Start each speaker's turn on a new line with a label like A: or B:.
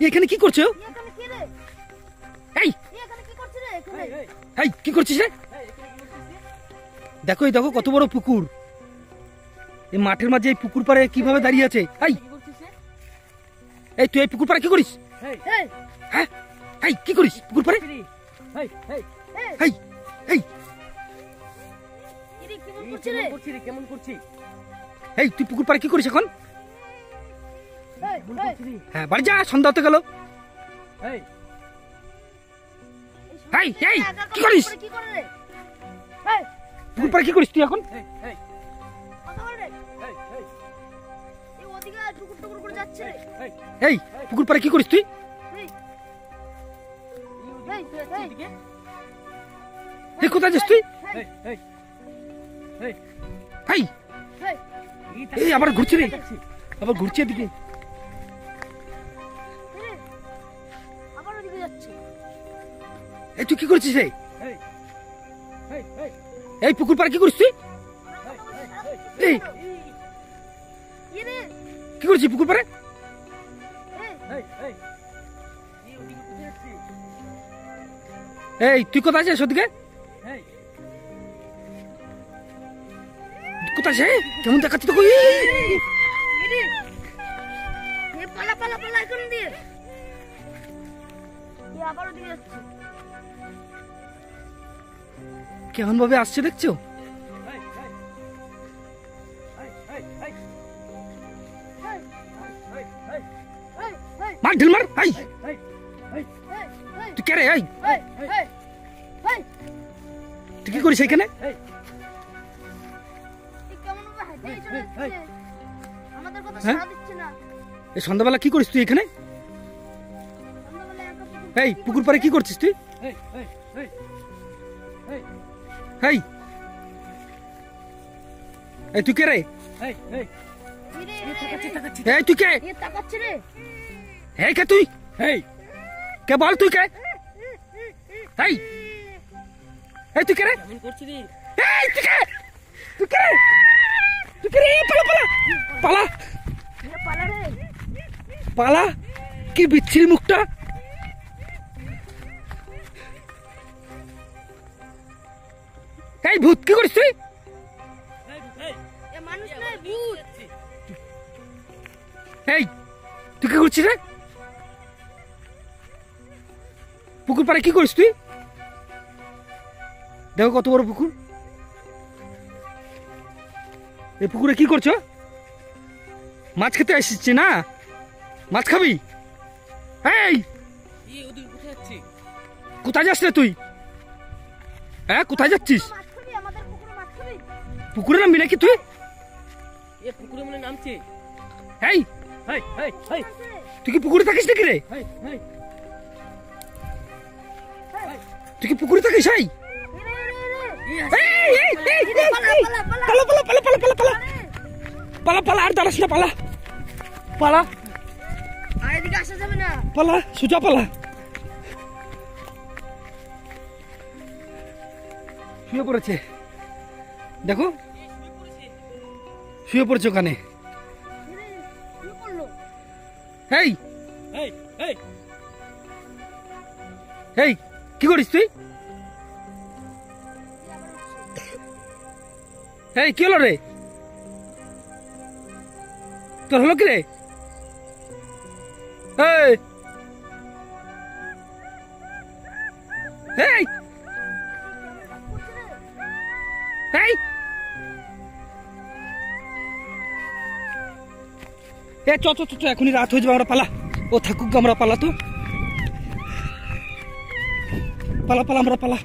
A: এখানে কি করছো? এই এই কি করছিস রে? দেখো এই দেখো কত বড় পুকুর। এই মাঠের মাঝে এই পুকুর পাড়ে কিভাবে দাঁড়িয়ে আছে? এই এই তুই এই পুকুর পাড়ে কি করিস? হ্যাঁ এই কি করিস পুকুর পাড়ে? এই এই এই তুই পুকুর পাড়ে কি করিস এখন? হ্যাঁ বাড়ি যা, সন্ধ্যা হতে গেল। এই এই কি করিস পুকুর পাড়ে? কি করিস তুই এখন? এই পুকুর পাড়ে কি করিস তুই? এই কোথায় যাস তুই? এই এই আবার ঘুরছে রে, আবার ঘুরছে এদিকে। এই তুই কি করছিস? এই পুকুর পাড়ে কি করিস তুই? এই কি করছিস পুকুর পাড়ে? এই তুই কোথায় যাস? ওদিকে কোথায় যাস? কেমন দেখাচ্ছি তো? কেমন ভাবে আসছে দেখছো? মার ঢিল মার। তুই কে রে? তুই কি করিস এখানে? এই সন্ধ্যাবেলা কি করিস তুই এখানে? এই পুকুর পাড়ে কি করছিস তুই? এই এই তুই কে রে? এই তুই কে? এই কে তুই? এই কে বল তুই কে? এই এই তুই কে রে? এই তুই কে? তুই কে? তুই কে রে? পালা পালা পালা। কি বিচ্ছিরি মুখটা। এই ভূত কি করিস তুই? এই তুই কি করছিস রে? পুকুর পাড়ে কি করিস তুই? দেখো কত বড় পুকুর। এই পুকুরে কি করছো? মাছ খেতে আসছিস না? মাছ খাবি? এই কোথায় যাস রে তুই? হ্যাঁ কোথায় যাচ্ছিস? পুকুরে নামবি নাকি তুই? এই তুই কি পুকুরে থাকিস নাকি রে? তুই কি পুকুরে থাকিস? পালা পালা আর দাঁড়াস না, পালা পালা পালা সোজা পালা। শুয়ে পড়েছে দেখো, শুয়ে পড়েছে ওখানে। এই এই কি করিস তুই? এই কি হলো রে? তোর হলো কি রে? এই এই এই চ চ চ, এখনই রাত হয়ে যাবে, আমরা পালা। ও থাকুক, আমরা পালা তো, পালা পালা, আমরা পালা।